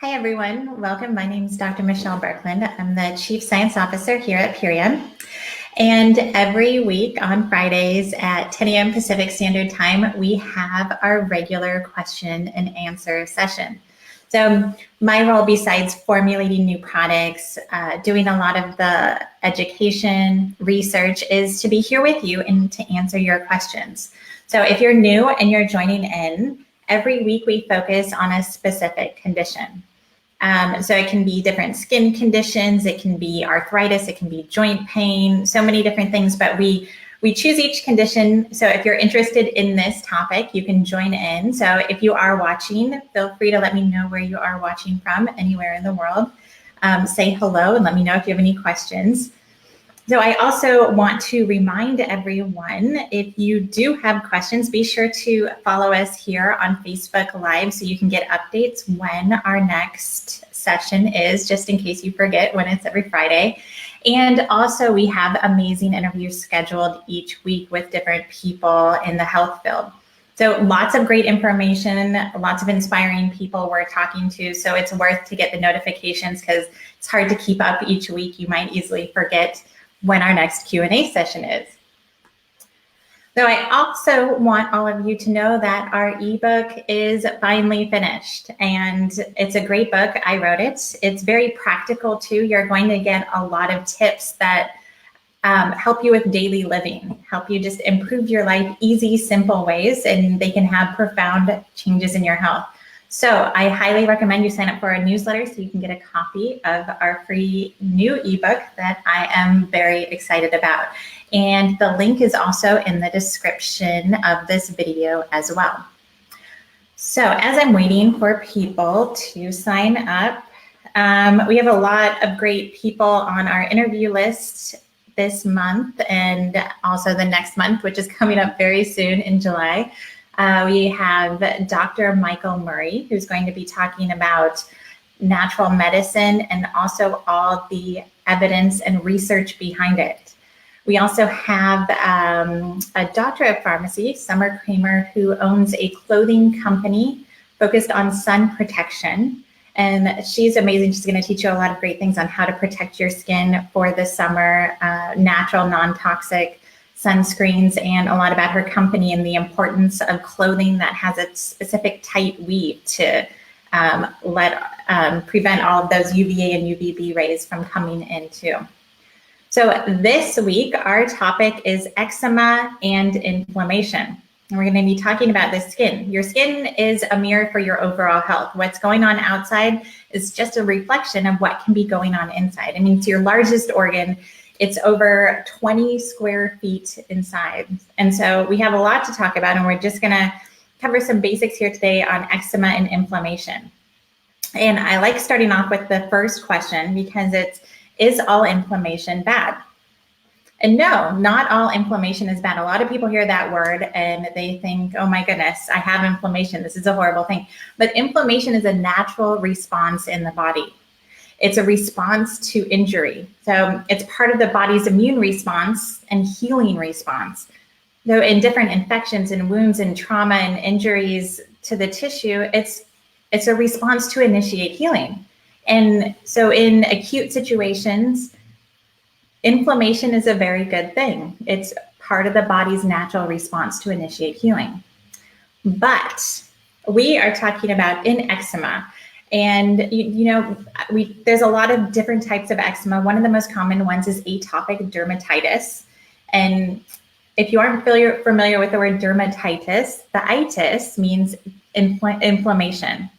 Hi, everyone. Welcome. My name is Dr. Michele Burklund. I'm the Chief Science Officer here at Puriya. And every week on Fridays at 10 a.m. Pacific Standard Time, we have our regular question and answer session. So my role, besides formulating new products, doing a lot of the education, research, is to be here with you and to answer your questions. So if you're new and you're joining in, every week we focus on a specific condition. So it can be different skin conditions, it can be arthritis, it can be joint pain, so many different things, but we choose each condition. So if you're interested in this topic, you can join in. So if you are watching, feel free to let me know where you are watching from, anywhere in the world. Say hello and let me know if you have any questions. So I also want to remind everyone, if you do have questions, be sure to follow us here on Facebook Live so you can get updates when our next session is, just in case you forget when it's every Friday. And also we have amazing interviews scheduled each week with different people in the health field. So lots of great information, lots of inspiring people we're talking to. So it's worth to get the notifications because it's hard to keep up each week. You might easily forget when our next Q&A session is. So I also want all of you to know that our ebook is finally finished, and it's a great book. I wrote it. It's very practical too. You're going to get a lot of tips that help you with daily living, help you just improve your life, easy, simple ways, and they can have profound changes in your health. So I highly recommend you sign up for our newsletter so you can get a copy of our free new ebook that I am very excited about. And the link is also in the description of this video as well. So as I'm waiting for people to sign up, we have a lot of great people on our interview list this month and also the next month, which is coming up very soon in July. We have Dr. Michael Murray, who's going to be talking about natural medicine and also all the evidence and research behind it. We also have a doctor of pharmacy, Summer Kramer, who owns a clothing company focused on sun protection. And she's amazing. She's going to teach you a lot of great things on how to protect your skin for the summer, natural, non-toxic sunscreens, and a lot about her company and the importance of clothing that has a specific tight weave to prevent all of those UVA and UVB rays from coming in too. So this week, our topic is eczema and inflammation. And we're going to be talking about the skin. Your skin is a mirror for your overall health. What's going on outside is just a reflection of what can be going on inside. I mean, it's your largest organ. It's over 20 square feet inside. And so we have a lot to talk about, and we're just gonna cover some basics here today on eczema and inflammation. And I like starting off with the first question because is all inflammation bad? And no, not all inflammation is bad. A lot of people hear that word and they think, oh my goodness, I have inflammation. This is a horrible thing. But inflammation is a natural response in the body. It's a response to injury. So it's part of the body's immune response and healing response. Though in different infections and wounds and trauma and injuries to the tissue, it's a response to initiate healing. And so in acute situations, inflammation is a very good thing. It's part of the body's natural response to initiate healing. But we are talking about in eczema. And there's a lot of different types of eczema. One of the most common ones is atopic dermatitis. And if you aren't familiar with the word dermatitis, the itis means inflammation.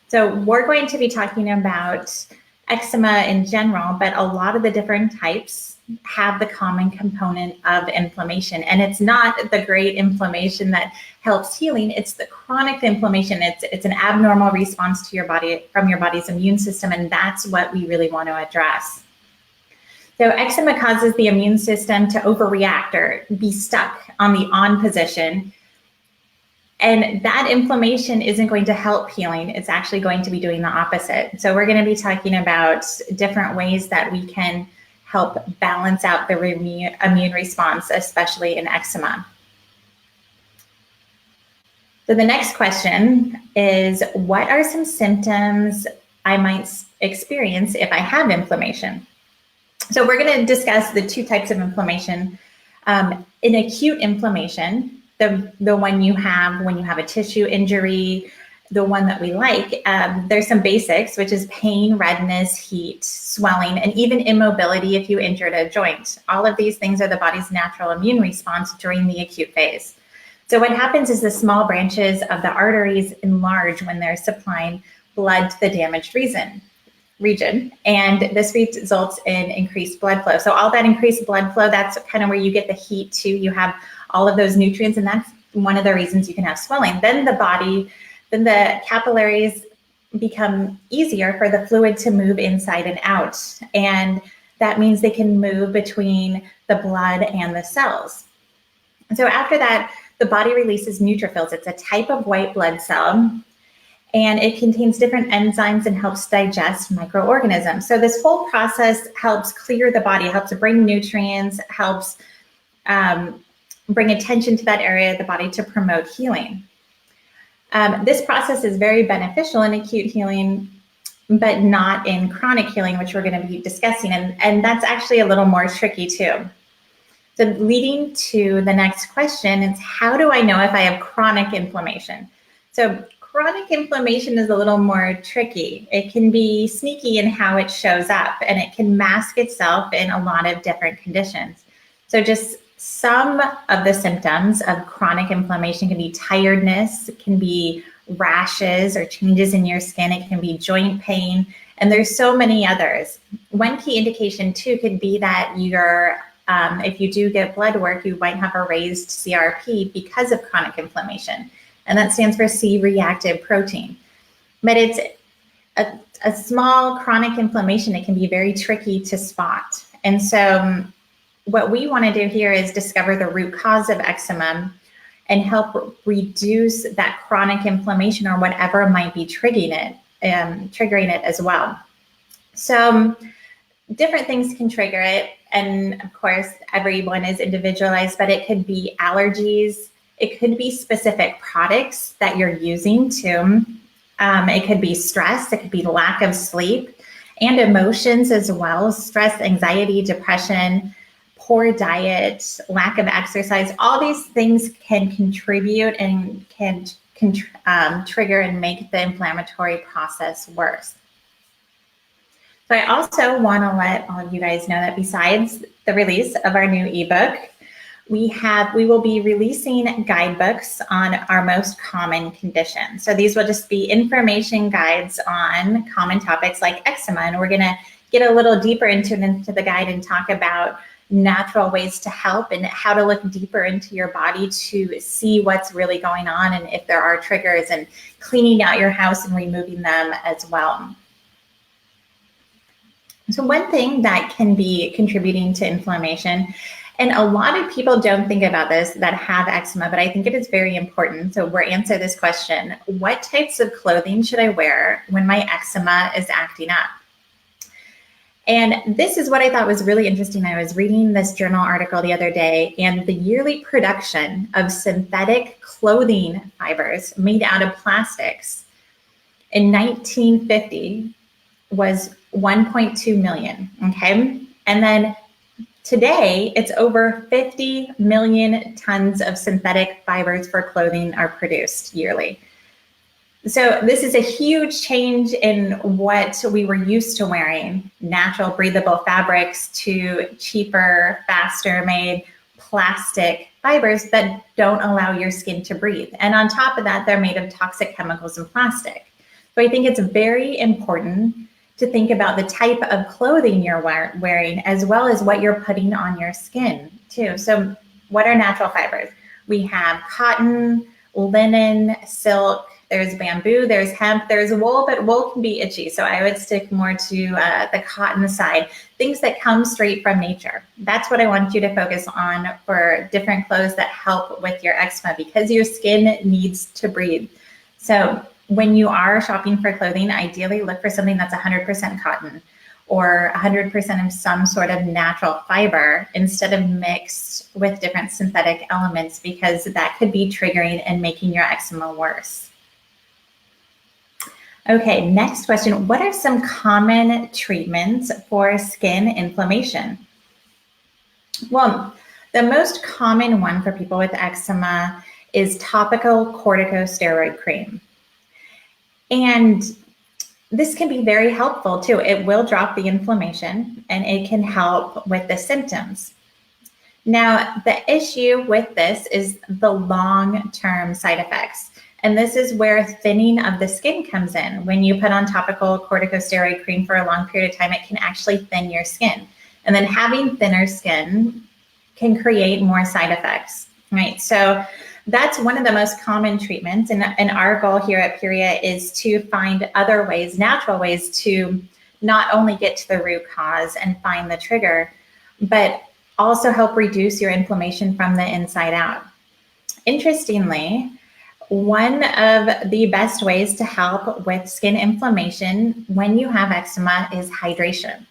So we're going to be talking about eczema in general, but a lot of the different types have the common component of inflammation. And it's not the great inflammation that helps healing, it's the chronic inflammation. It's an abnormal response to your body from your body's immune system, and that's what we really want to address. So eczema causes the immune system to overreact or be stuck on the on position. And that inflammation isn't going to help healing. It's actually going to be doing the opposite. So we're going to be talking about different ways that we can help balance out the immune response, especially in eczema. So the next question is, what are some symptoms I might experience if I have inflammation. So we're going to discuss the two types of inflammation. In acute inflammation, the one you have when you have a tissue injury, the one that we like, there's some basics, which is pain, redness, heat, swelling, and even immobility if you injured a joint. All of these things are the body's natural immune response during the acute phase. So what happens is the small branches of the arteries enlarge when they're supplying blood to the damaged region, and this results in increased blood flow. So all that increased blood flow, that's kind of where you get the heat too. You have all of those nutrients, and that's one of the reasons you can have swelling. Then the capillaries become easier for the fluid to move inside and out, and that means they can move between the blood and the cells. So after that, the body releases neutrophils. It's a type of white blood cell, and it contains different enzymes and helps digest microorganisms. So this whole process helps clear the body, helps bring nutrients, helps bring attention to that area of the body to promote healing. This process is very beneficial in acute healing, but not in chronic healing, which we're going to be discussing. And that's actually a little more tricky too. So leading to the next question is, how do I know if I have chronic inflammation? So chronic inflammation is a little more tricky. It can be sneaky in how it shows up, and it can mask itself in a lot of different conditions. So just some of the symptoms of chronic inflammation can be tiredness, it can be rashes or changes in your skin, it can be joint pain, and there's so many others. One key indication too could be that if you do get blood work, you might have a raised CRP because of chronic inflammation. And that stands for C-reactive protein. But it's a small chronic inflammation. It can be very tricky to spot. And so what we want to do here is discover the root cause of eczema and help reduce that chronic inflammation or whatever might be triggering it as well. So different things can trigger it. And of course, everyone is individualized, but it could be allergies. It could be specific products that you're using too. It could be stress. It could be lack of sleep and emotions as well. Stress, anxiety, depression, poor diet, lack of exercise. All these things can contribute and can trigger and make the inflammatory process worse. So I also want to let all of you guys know that besides the release of our new ebook, we will be releasing guidebooks on our most common conditions. So these will just be information guides on common topics like eczema, and we're going to get a little deeper into the guide and talk about natural ways to help and how to look deeper into your body to see what's really going on and if there are triggers, and cleaning out your house and removing them as well. So one thing that can be contributing to inflammation, and a lot of people don't think about this that have eczema, but I think it is very important. So we'll answer this question: what types of clothing should I wear when my eczema is acting up? And this is what I thought was really interesting. I was reading this journal article the other day, and the yearly production of synthetic clothing fibers made out of plastics in 1950 was 1.2 million, okay? And then today, it's over 50 million tons of synthetic fibers for clothing are produced yearly. So this is a huge change in what we were used to wearing: natural, breathable fabrics to cheaper, faster made plastic fibers that don't allow your skin to breathe. And on top of that, they're made of toxic chemicals and plastic. So I think it's very important to think about the type of clothing you're wearing, as well as what you're putting on your skin too. So what are natural fibers? We have cotton, linen, silk, there's bamboo, there's hemp, there's wool, but wool can be itchy. So I would stick more to the cotton side, things that come straight from nature. That's what I want you to focus on for different clothes that help with your eczema, because your skin needs to breathe. So when you are shopping for clothing, ideally look for something that's 100% cotton or 100% of some sort of natural fiber instead of mixed with different synthetic elements, because that could be triggering and making your eczema worse. Okay, next question. What are some common treatments for skin inflammation? Well, the most common one for people with eczema is topical corticosteroid cream. And this can be very helpful too. It will drop the inflammation and it can help with the symptoms. Now, the issue with this is the long-term side effects. And this is where thinning of the skin comes in. When you put on topical corticosteroid cream for a long period of time, it can actually thin your skin. And then having thinner skin can create more side effects, right? So that's one of the most common treatments. And our goal here at Puriya is to find other ways, natural ways to not only get to the root cause and find the trigger, but also help reduce your inflammation from the inside out. Interestingly, one of the best ways to help with skin inflammation when you have eczema is hydration.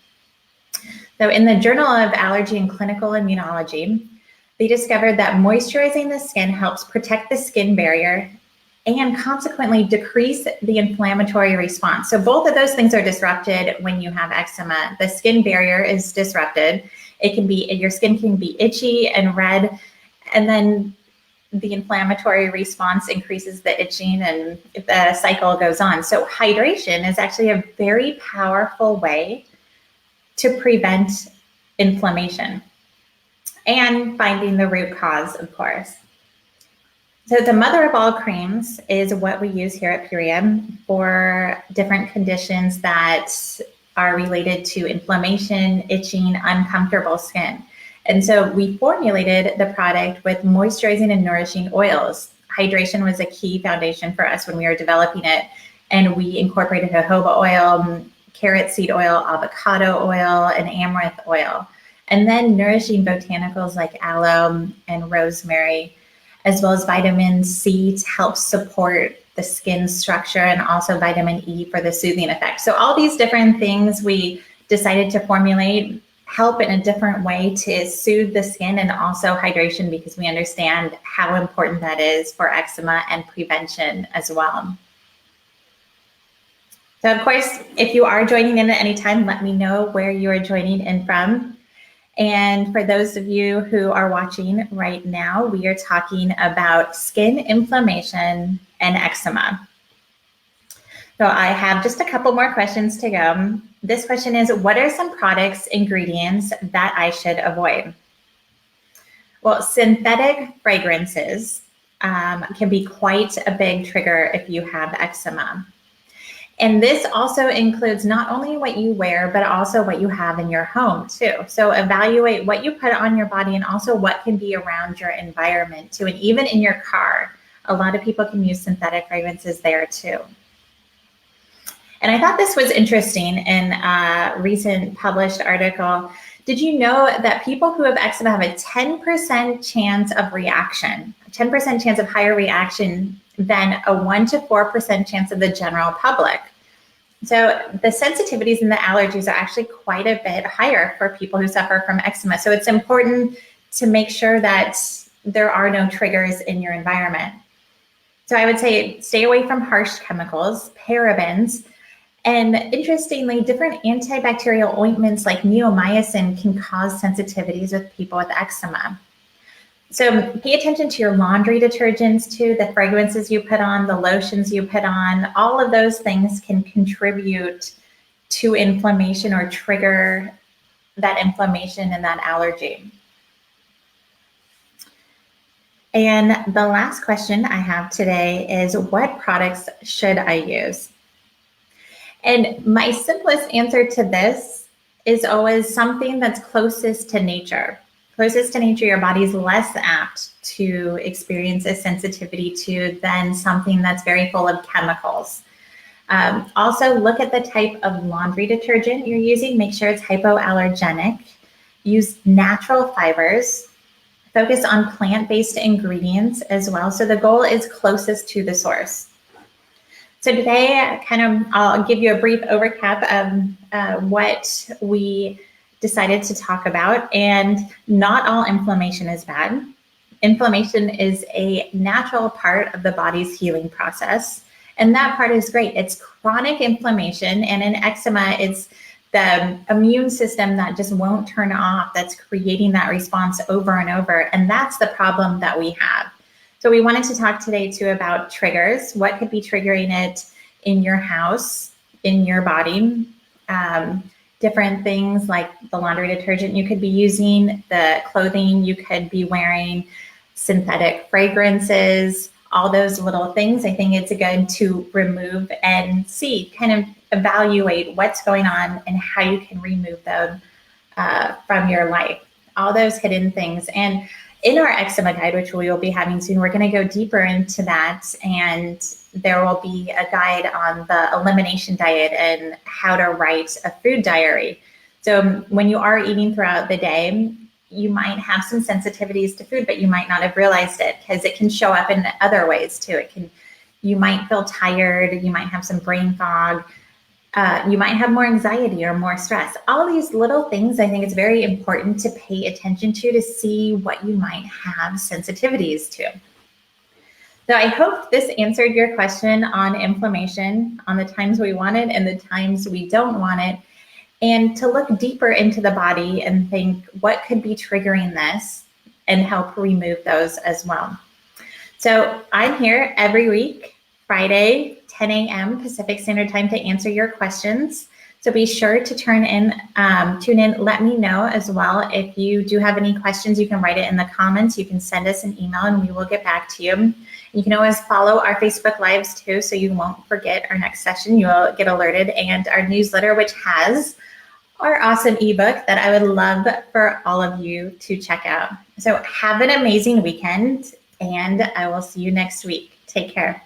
So in the Journal of Allergy and Clinical Immunology, they discovered that moisturizing the skin helps protect the skin barrier and consequently decrease the inflammatory response. So both of those things are disrupted when you have eczema. The skin barrier is disrupted. It can be, your skin can be itchy and red, and then the inflammatory response increases the itching and the cycle goes on. So hydration is actually a very powerful way to prevent inflammation and finding the root cause, of course. So the mother of all creams is what we use here at Puriya for different conditions that are related to inflammation, itching, uncomfortable skin. And so we formulated the product with moisturizing and nourishing oils. Hydration was a key foundation for us when we were developing it. And we incorporated jojoba oil, carrot seed oil, avocado oil, and amaranth oil. And then nourishing botanicals like aloe and rosemary, as well as vitamin C to help support the skin structure, and also vitamin E for the soothing effect. So all these different things we decided to formulate help in a different way to soothe the skin, and also hydration, because we understand how important that is for eczema and prevention as well. So of course, if you are joining in at any time, let me know where you are joining in from. And for those of you who are watching right now, we are talking about skin inflammation and eczema. So I have just a couple more questions to go. This question is, what are some products, ingredients that I should avoid? Well, synthetic fragrances can be quite a big trigger if you have eczema. And this also includes not only what you wear, but also what you have in your home too. So evaluate what you put on your body and also what can be around your environment too. And even in your car, a lot of people can use synthetic fragrances there too. And I thought this was interesting in a recent published article. Did you know that people who have eczema have a 10% chance of reaction, a 10% chance of higher reaction than a 1 to 4% chance of the general public? So the sensitivities and the allergies are actually quite a bit higher for people who suffer from eczema. So it's important to make sure that there are no triggers in your environment. So I would say stay away from harsh chemicals, parabens, and interestingly, different antibacterial ointments like neomycin can cause sensitivities with people with eczema. So pay attention to your laundry detergents too, the fragrances you put on, the lotions you put on, all of those things can contribute to inflammation or trigger that inflammation and that allergy. And the last question I have today is, what products should I use? And my simplest answer to this is always something that's closest to nature. Closest to nature, your body's less apt to experience a sensitivity to than something that's very full of chemicals. Also, look at the type of laundry detergent you're using. Make sure it's hypoallergenic. Use natural fibers. Focus on plant-based ingredients as well. So the goal is closest to the source. So today, I'll give you a brief overcap of what we decided to talk about. And not all inflammation is bad. Inflammation is a natural part of the body's healing process. And that part is great. It's chronic inflammation, and in eczema, it's the immune system that just won't turn off, that's creating that response over and over. And that's the problem that we have. So we wanted to talk today too about triggers. What could be triggering it in your house, in your body? Different things like the laundry detergent you could be using, the clothing you could be wearing, synthetic fragrances, all those little things. I think it's good to remove and see, kind of evaluate what's going on and how you can remove them from your life, all those hidden things. And in our eczema guide, which we will be having soon, we're going to go deeper into that, and there will be a guide on the elimination diet and how to write a food diary. So when you are eating throughout the day, you might have some sensitivities to food, but you might not have realized it, because it can show up in other ways too. You might feel tired, you might have some brain fog, you might have more anxiety or more stress. All these little things, I think it's very important to pay attention to see what you might have sensitivities to. So I hope this answered your question on inflammation, on the times we want it and the times we don't want it, and to look deeper into the body and think what could be triggering this and help remove those as well. So I'm here every week, Friday, 10 a.m. Pacific Standard Time, to answer your questions. So be sure to tune in. Let me know as well. If you do have any questions, you can write it in the comments. You can send us an email and we will get back to you. You can always follow our Facebook Lives too, so you won't forget our next session. You will get alerted, and our newsletter, which has our awesome ebook that I would love for all of you to check out. So have an amazing weekend, and I will see you next week. Take care.